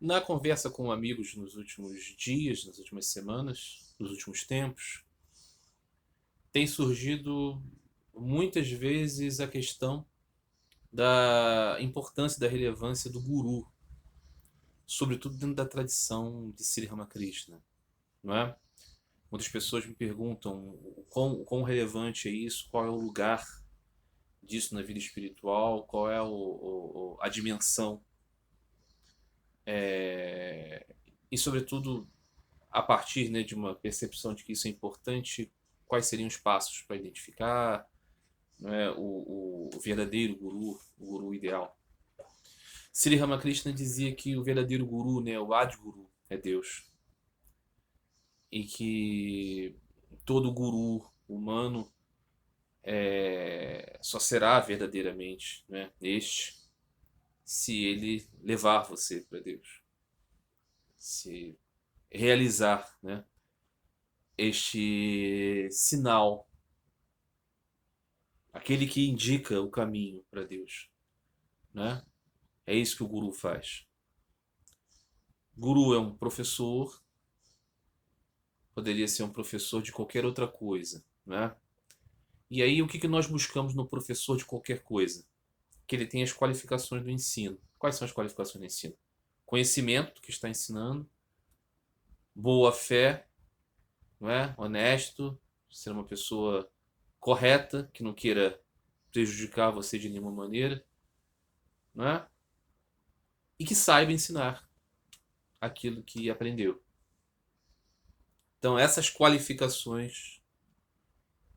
Na conversa com amigos nos últimos dias, nas últimas semanas, nos últimos tempos, tem surgido muitas vezes a questão da importância e da relevância do guru, sobretudo dentro da tradição de Sri Ramakrishna, não é? Muitas pessoas me perguntam o quão relevante é isso, qual é o lugar disso na vida espiritual, qual é a dimensão, e sobretudo a partir, né, de uma percepção de que isso é importante, quais seriam os passos para identificar, né, o verdadeiro guru, o guru ideal. Sri Ramakrishna dizia que o verdadeiro guru, né, o Adguru, é Deus. E que todo guru humano só será verdadeiramente, né, este se ele levar você para Deus. Se realizar, né, este sinal, aquele que indica o caminho para Deus, né? É isso que o guru faz. Guru é um professor, poderia ser um professor de qualquer outra coisa, né? E aí o que nós buscamos no professor de qualquer coisa? Que ele tenha as qualificações do ensino. Quais são as qualificações do ensino? Conhecimento do que está ensinando, boa fé, não é? Honesto, ser uma pessoa correta, que não queira prejudicar você de nenhuma maneira, não é? E que saiba ensinar aquilo que aprendeu. Então, essas qualificações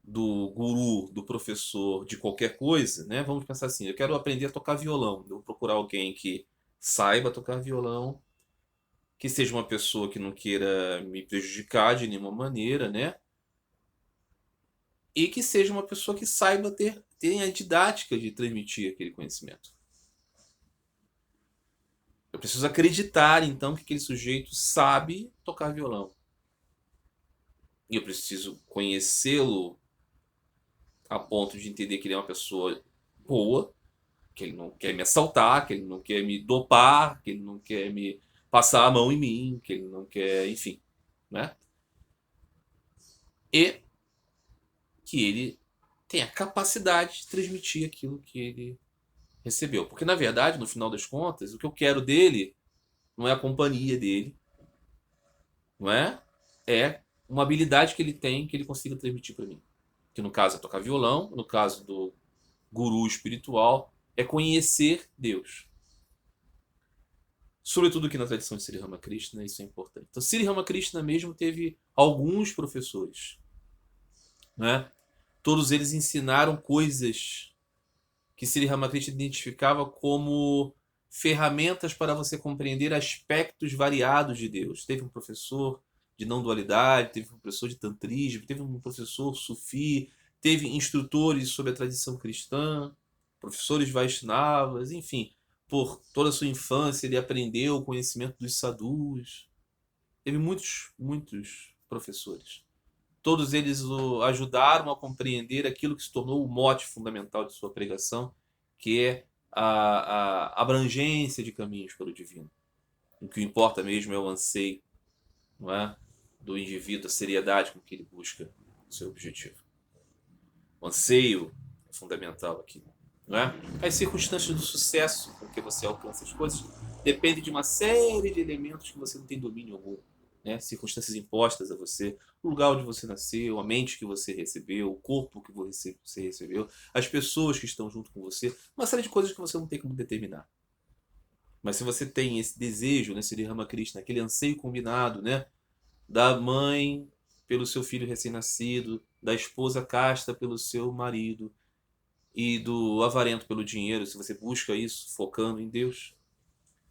do guru, do professor, de qualquer coisa, né? Vamos pensar assim, eu quero aprender a tocar violão. Eu vou procurar alguém que saiba tocar violão, que seja uma pessoa que não queira me prejudicar de nenhuma maneira, né? E que seja uma pessoa que saiba ter a didática de transmitir aquele conhecimento. Eu preciso acreditar, então, que aquele sujeito sabe tocar violão. E eu preciso conhecê-lo a ponto de entender que ele é uma pessoa boa, que ele não quer me assaltar, que ele não quer me dopar, que ele não quer me passar a mão em mim, que ele não quer, enfim, né? E que ele tem a capacidade de transmitir aquilo que ele recebeu. Porque, na verdade, no final das contas, o que eu quero dele não é a companhia dele, não é? É uma habilidade que ele tem que ele consiga transmitir para mim. Que no caso é tocar violão, no caso do guru espiritual, é conhecer Deus. Sobretudo aqui na tradição de Sri Ramakrishna, isso é importante. Então, Sri Ramakrishna mesmo teve alguns professores, né? Todos eles ensinaram coisas que Sri Ramakrishna identificava como ferramentas para você compreender aspectos variados de Deus. Teve um professor de não dualidade, teve um professor de tantrismo, teve um professor sufi, teve instrutores sobre a tradição cristã, professores Vaishnavas, enfim. Por toda a sua infância ele aprendeu o conhecimento dos sadhus. Teve muitos professores. Todos eles o ajudaram a compreender aquilo que se tornou o mote fundamental de sua pregação, que é a abrangência de caminhos pelo divino. O que importa mesmo é o anseio, não é, do indivíduo, a seriedade com que ele busca o seu objetivo. O anseio é fundamental aqui, não é? As circunstâncias do sucesso com que você alcança as coisas dependem de uma série de elementos que você não tem domínio algum. Né? Circunstâncias impostas a você, o lugar onde você nasceu, a mente que você recebeu, o corpo que você recebeu, as pessoas que estão junto com você, uma série de coisas que você não tem como determinar. Mas se você tem esse desejo, né, Sri Ramakrishna, aquele anseio combinado, né, da mãe pelo seu filho recém-nascido, da esposa casta pelo seu marido e do avarento pelo dinheiro, se você busca isso focando em Deus,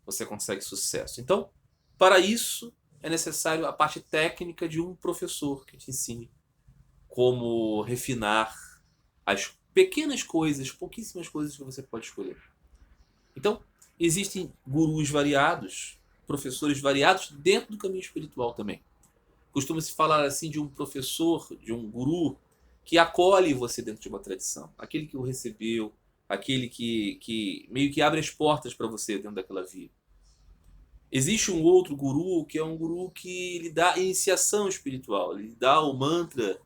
você consegue sucesso. Então, para isso é necessário a parte técnica de um professor que te ensine como refinar as pequenas coisas, pouquíssimas coisas que você pode escolher. Então, existem gurus variados, professores variados dentro do caminho espiritual também. Costuma-se falar assim de um professor, de um guru, que acolhe você dentro de uma tradição. Aquele que o recebeu, aquele que meio que abre as portas para você dentro daquela via. Existe um outro guru que é um guru que lhe dá iniciação espiritual, ele lhe dá o mantra,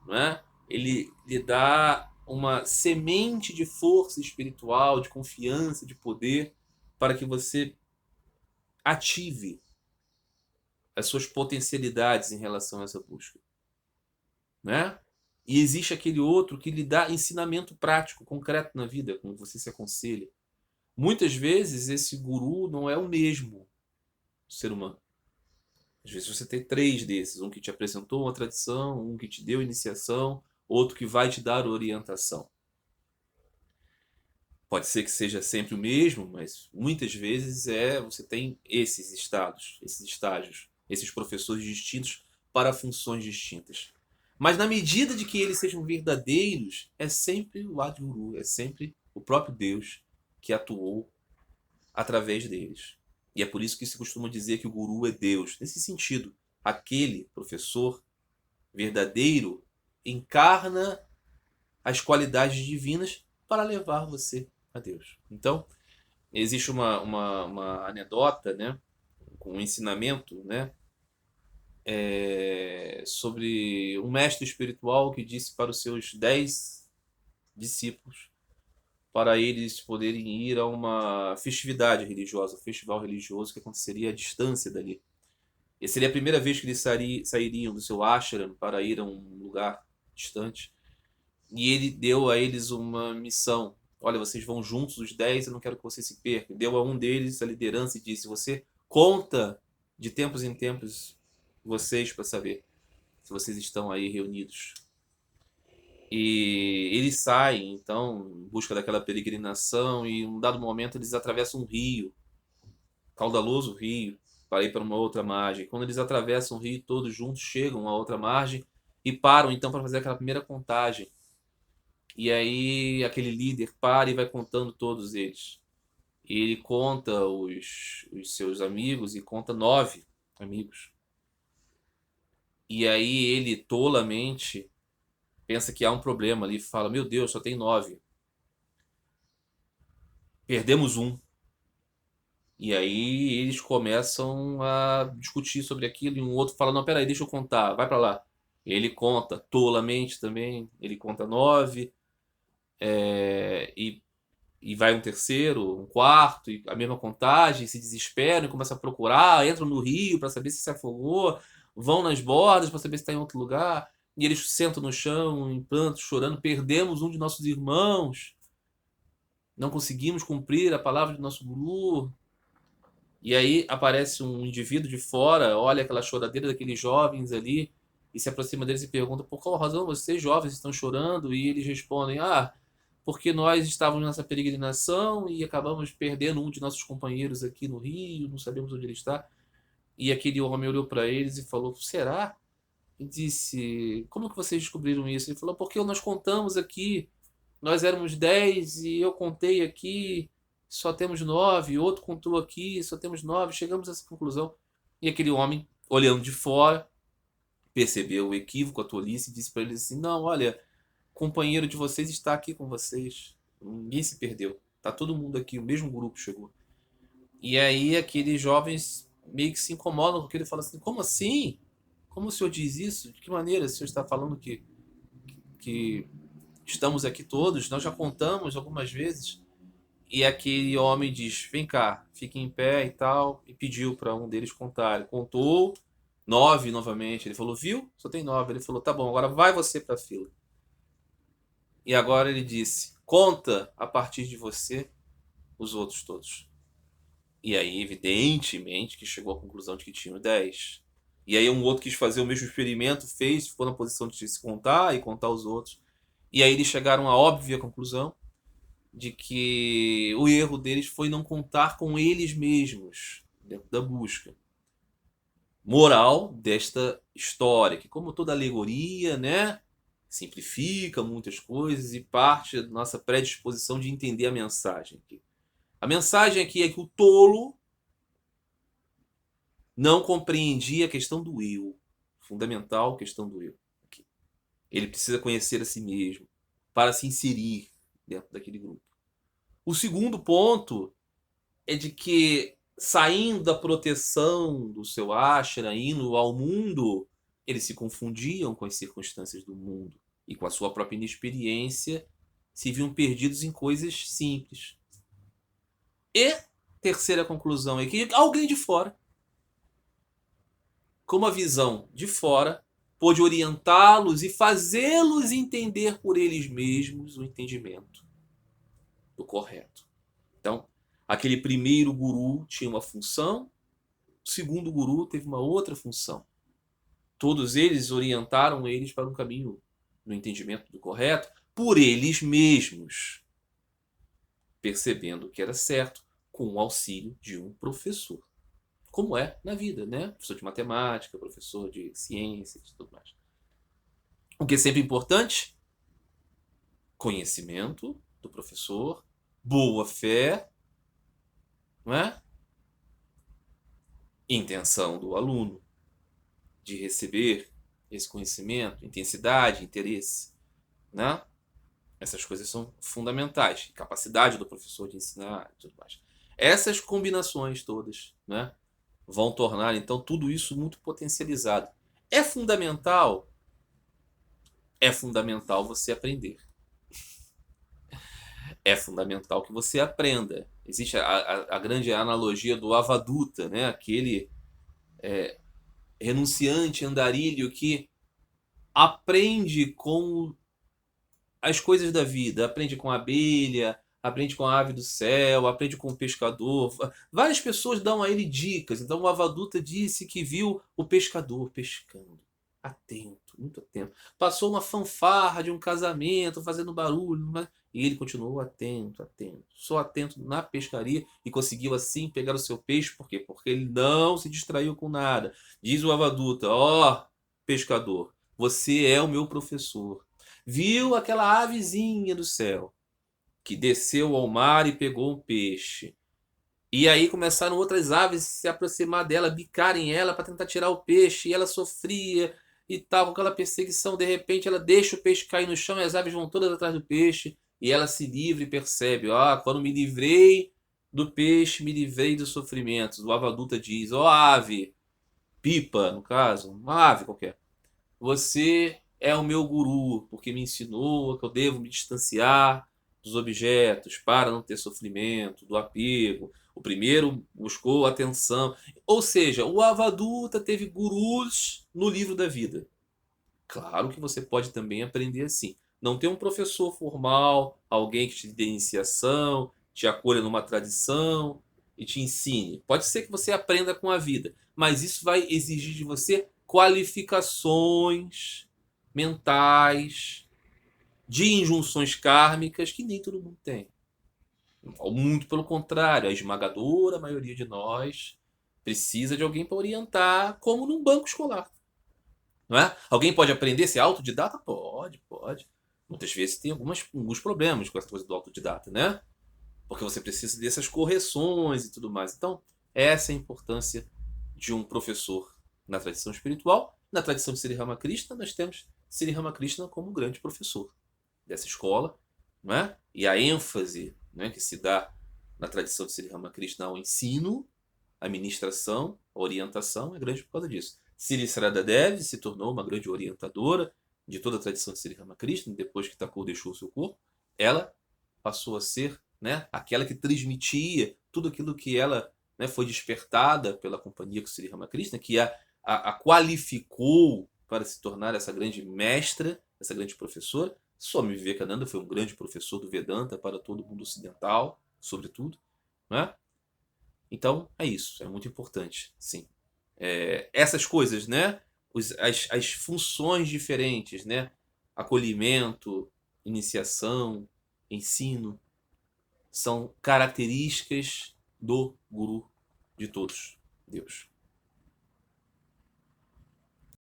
não é? Ele lhe dá uma semente de força espiritual, de confiança, de poder, para que você ative as suas potencialidades em relação a essa busca, né? E existe aquele outro que lhe dá ensinamento prático, concreto na vida, como você se aconselha. Muitas vezes esse guru não é o mesmo ser humano. Às vezes você tem três desses, um que te apresentou uma tradição, um que te deu iniciação, outro que vai te dar orientação. Pode ser que seja sempre o mesmo, mas muitas vezes você tem esses estados, esses estágios, esses professores distintos para funções distintas. Mas na medida de que eles sejam verdadeiros, é sempre o Adguru, é sempre o próprio Deus que atuou através deles. E é por isso que se costuma dizer que o guru é Deus. Nesse sentido, aquele professor verdadeiro encarna as qualidades divinas para levar você a Deus. Então, existe uma anedota, né, com um ensinamento, né, sobre um mestre espiritual que disse para os seus 10 discípulos para eles poderem ir a uma festividade religiosa, um festival religioso que aconteceria à distância dali. E seria a primeira vez que eles sairiam do seu ashram para ir a um lugar distante. E ele deu a eles uma missão. Olha, vocês vão juntos, os 10, eu não quero que vocês se percam. Deu a um deles a liderança e disse: você conta de tempos em tempos vocês para saber se vocês estão aí reunidos. E eles saem, então, em busca daquela peregrinação, e em um dado momento eles atravessam um rio, caudaloso rio, para ir para uma outra margem. Quando eles atravessam o rio, todos juntos chegam à outra margem e param, então, para fazer aquela primeira contagem. E aí aquele líder para e vai contando todos eles. E ele conta os seus amigos e conta 9 amigos. E aí ele, tolamente, pensa que há um problema ali, fala: meu Deus, só tem 9. Perdemos um. E aí eles começam a discutir sobre aquilo, e um outro fala: não, peraí, deixa eu contar, vai para lá. Ele conta, tolamente também, ele conta 9, e vai um terceiro, um quarto, e a mesma contagem, se desesperam e começam a procurar, entram no rio para saber se afogou, vão nas bordas para saber se está em outro lugar, e eles sentam no chão, em pranto, chorando: perdemos um de nossos irmãos, não conseguimos cumprir a palavra de nosso guru. E aí aparece um indivíduo de fora, olha aquela choradeira daqueles jovens ali, e se aproxima deles e pergunta: por qual razão vocês jovens estão chorando? E eles respondem: ah, porque nós estávamos nessa peregrinação e acabamos perdendo um de nossos companheiros aqui no Rio, não sabemos onde ele está. E aquele homem olhou para eles e falou: será? E disse: como que vocês descobriram isso? Ele falou: porque nós contamos aqui, nós éramos 10 e eu contei aqui, só temos 9, outro contou aqui, só temos 9, chegamos a essa conclusão. E aquele homem, olhando de fora, percebeu o equívoco, a tolice, e disse para eles assim: não, olha, o companheiro de vocês está aqui com vocês, ninguém se perdeu, tá todo mundo aqui, o mesmo grupo chegou. E aí aqueles jovens meio que se incomodam com aquilo e falam assim: como assim? Como o senhor diz isso? De que maneira o senhor está falando que estamos aqui todos? Nós já contamos algumas vezes. E aquele homem diz: vem cá, fique em pé e tal. E pediu para um deles contar. Ele contou 9 novamente. Ele falou: viu? Só tem 9. Ele falou: tá bom, agora vai você para a fila. E agora ele disse: conta a partir de você os outros todos. E aí, evidentemente, que chegou à conclusão de que tinham 10. E aí um outro quis fazer o mesmo experimento, fez, ficou na posição de se contar e contar os outros. E aí eles chegaram à óbvia conclusão de que o erro deles foi não contar com eles mesmos dentro da busca. Moral desta história, que como toda alegoria, né, simplifica muitas coisas e parte da nossa predisposição de entender a mensagem aqui. A mensagem aqui é que o tolo não compreendia a questão do eu, fundamental questão do eu. Aqui. Ele precisa conhecer a si mesmo para se inserir dentro daquele grupo. O segundo ponto é de que saindo da proteção do seu ashram, indo ao mundo, eles se confundiam com as circunstâncias do mundo e com a sua própria inexperiência, se viam perdidos em coisas simples. E terceira conclusão é que alguém de fora, com uma visão de fora, pôde orientá-los e fazê-los entender por eles mesmos o entendimento do correto. Então, aquele primeiro guru tinha uma função, o segundo guru teve uma outra função. Todos eles orientaram eles para um caminho no entendimento do correto por eles mesmos, percebendo que era certo com o auxílio de um professor. Como é na vida, né? Professor de matemática, professor de ciências e tudo mais. O que é sempre importante? Conhecimento do professor, boa fé, não é? Intenção do aluno de receber esse conhecimento, intensidade, interesse, né? Essas coisas são fundamentais. Capacidade do professor de ensinar e tudo mais. Essas combinações todas, né, vão tornar, então, tudo isso muito potencializado. É fundamental você aprender. É fundamental que você aprenda. Existe a grande analogia do Avaduta, né? Aquele renunciante andarilho que aprende com as coisas da vida, aprende com a abelha, aprende com a ave do céu, aprende com o pescador. Várias pessoas dão a ele dicas. Então o Avaduta disse que viu o pescador pescando. Atento, muito atento. Passou uma fanfarra de um casamento, fazendo barulho, e ele continuou atento, atento. Só atento na pescaria e conseguiu assim pegar o seu peixe. Por quê? Porque ele não se distraiu com nada. Diz o Avaduta: ó, pescador, você é o meu professor. Viu aquela avezinha do céu que desceu ao mar e pegou um peixe. E aí começaram outras aves se aproximar dela, bicarem ela para tentar tirar o peixe. E ela sofria e tal, com aquela perseguição. De repente ela deixa o peixe cair no chão e as aves vão todas atrás do peixe. E ela se livra e percebe: quando me livrei do peixe, me livrei dos sofrimentos. O Avaduta diz: ave, pipa, no caso, uma ave qualquer, você é o meu guru, porque me ensinou que eu devo me distanciar dos objetos para não ter sofrimento, do apego. O primeiro buscou atenção. Ou seja, o Avaduta teve gurus no livro da vida. Claro que você pode também aprender assim. Não ter um professor formal, alguém que te dê iniciação, te acolha numa tradição e te ensine. Pode ser que você aprenda com a vida, mas isso vai exigir de você qualificações mentais, de injunções kármicas que nem todo mundo tem. Muito pelo contrário, a esmagadora maioria de nós precisa de alguém para orientar, como num banco escolar. Não é? Alguém pode aprender a ser autodidata? Pode, pode. Muitas vezes tem alguns problemas com essa coisa do autodidata, né? Porque você precisa dessas correções e tudo mais. Então, essa é a importância de um professor na tradição espiritual. Na tradição de Sri Ramakrishna, nós temos Sri Ramakrishna como um grande professor dessa escola, não é? E a ênfase, né, que se dá na tradição de Sri Ramakrishna ao ensino, à ministração, à orientação, é grande por causa disso. Sri Sarada Devi se tornou uma grande orientadora de toda a tradição de Sri Ramakrishna, depois que Thakur deixou o seu corpo. Ela passou a ser, né, aquela que transmitia tudo aquilo que ela, né, foi despertada pela companhia com Sri Ramakrishna, que a qualificou para se tornar essa grande mestra, essa grande professora. Swami Vivekananda foi um grande professor do Vedanta para todo o mundo ocidental, sobretudo, né? Então, é isso, é muito importante, sim. Essas coisas, né? As funções diferentes, né? Acolhimento, iniciação, ensino, são características do Guru de todos, Deus.